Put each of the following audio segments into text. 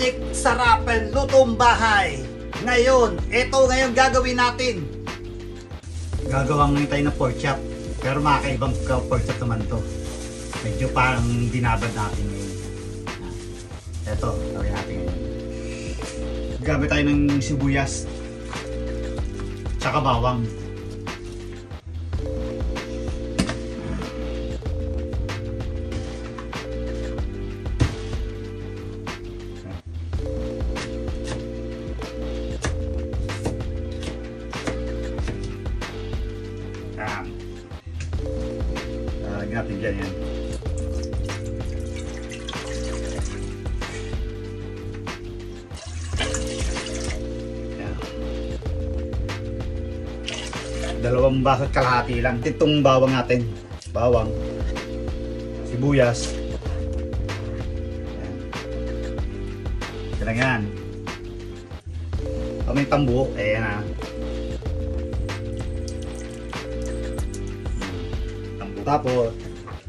Magic Sarapan Lutong Bahay. Ngayon, gagawin natin. Gagawang tayo ng pork chop. Pero makakaibang pork chop naman to. Medyo parang dinabad natin ngayon. Ito, gawin natin ngayon. Gamit tayo ng sibuyas. Tsaka bawang. Lagyan natin dyan yan. Dalawang baso at kalahati lang. Itong bawang natin. Bawang. Sibuyas. Yan lang yan. Pag may tambo, ayan na. Tapos,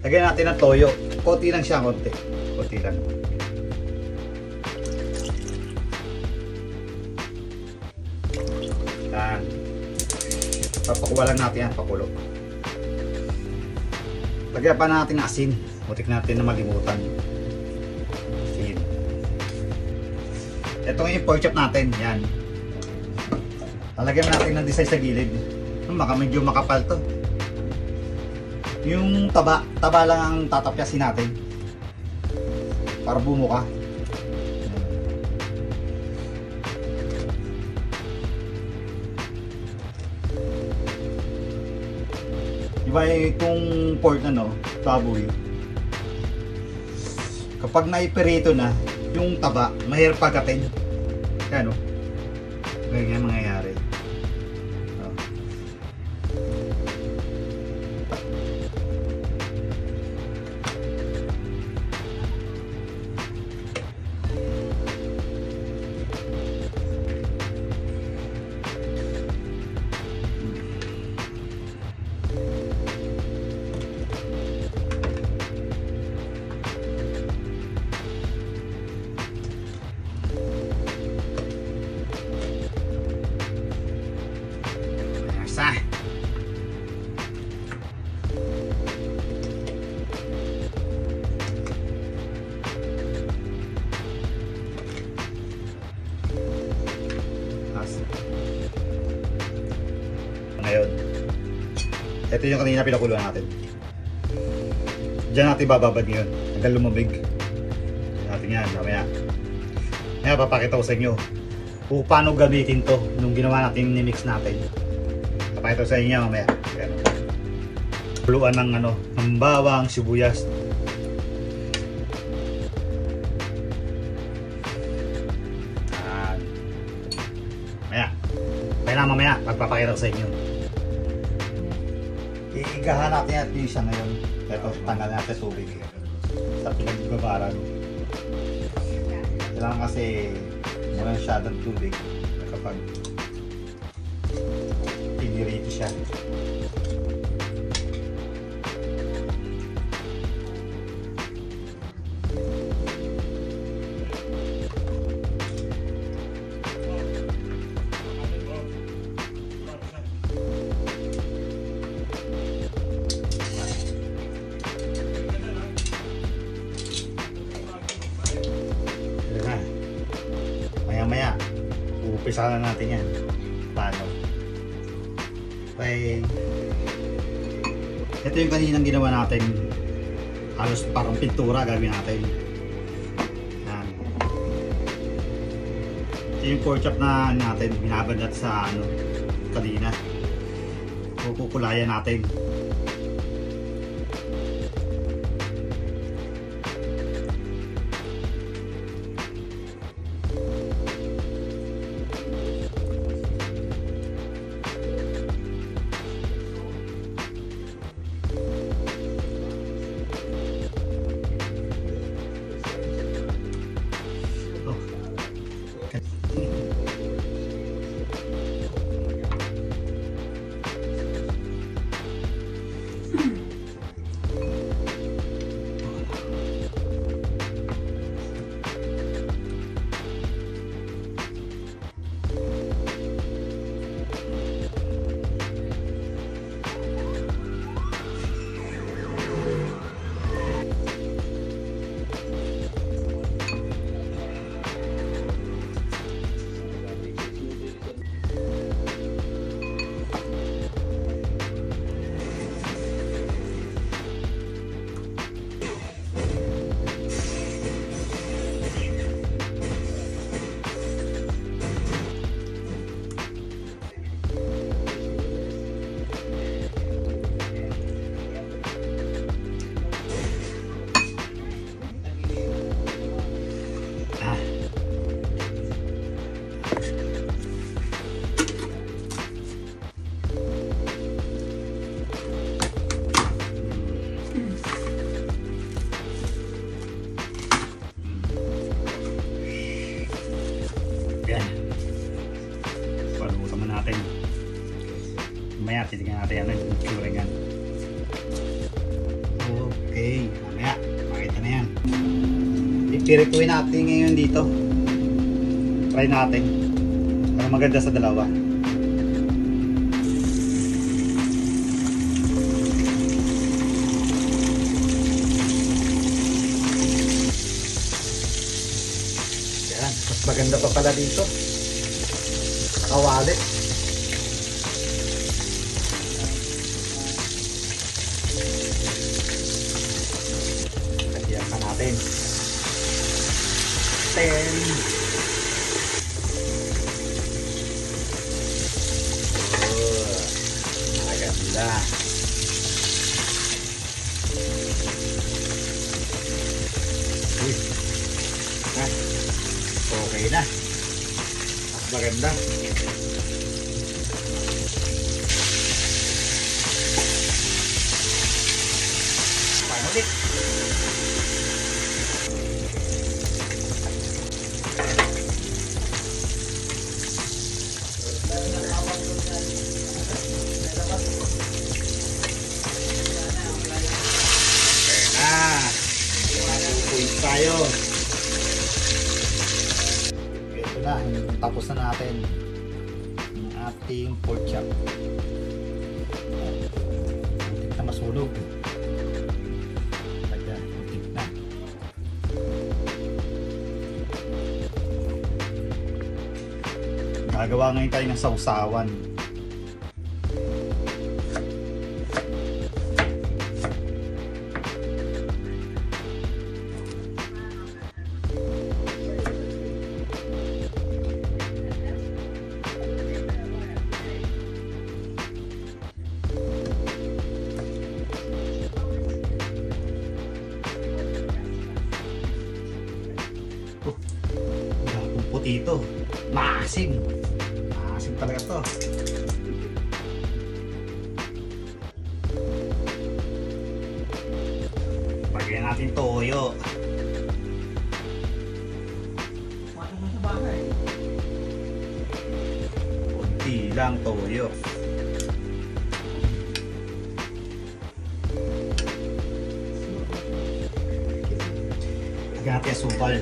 lagyan natin ng toyo. Konti lang siya, konti. Konti lang. Yan. Papakuwalan natin yan, pakulo. Lagyan pa natin ng asin. Mutik natin na malimutan. Asin. Ito yung pork chop natin. Yan. Lalagyan natin ng design sa gilid. Baka medyo makapal to. Yung taba lang ang tatapyasin natin para bumuka. Diba itong pork baboy, kapag naiperito na yung taba, mahirap pagatin. Kaya ganyan mangyayari. Ngayon, ito yung kanina pinakuluan natin. Diyan natin bababad ngayon hanggang lumabig. Natin yan, mamaya. Ngayon, papakita ko sa inyo kung paano gamitin to nung ginawa natin ni-mix natin. Papakita ko sa inyo mamaya. Kuluan ng bawang, sibuyas. Mamaya, magpapakita ko sa inyo. Iigahan natin at yung siya ngayon. Ito, tanggal natin tubig sa pinagbabaran. Kailangan kasi muna siya ng tubig kapag pinirito siya. Maya uupisa na natin yan. Paano? Okay. Ito yung kaninang ginawa natin. Halos parang pintura gagawin natin. Yan. Ito yung pork chop na natin. Binabad natin sa kanina. Kukulayan natin. Yan. Paluto naman natin. Mamaya, titignan natin yan. Yung tsura yan. Okay. Mamaya, makita na yan. Ipirituin natin ngayon dito. Try natin. Para maganda sa dalawa. Yan. Mas maganda pa pala dito. Kawali. Lagyan pa natin. 10. Maganda. Uy. Okay na. Mas maganda. Ulit. Tayo. Ito na, tapos na natin ang ating pork chop. Muntik na masunog. Ayan, muntik na. Gagawa ngayon tayo ng sausawan. Puti ito. Maasim. Maasim talaga to. Lagyan natin toyo. Kunti lang toyo. Lagyan natin asukal.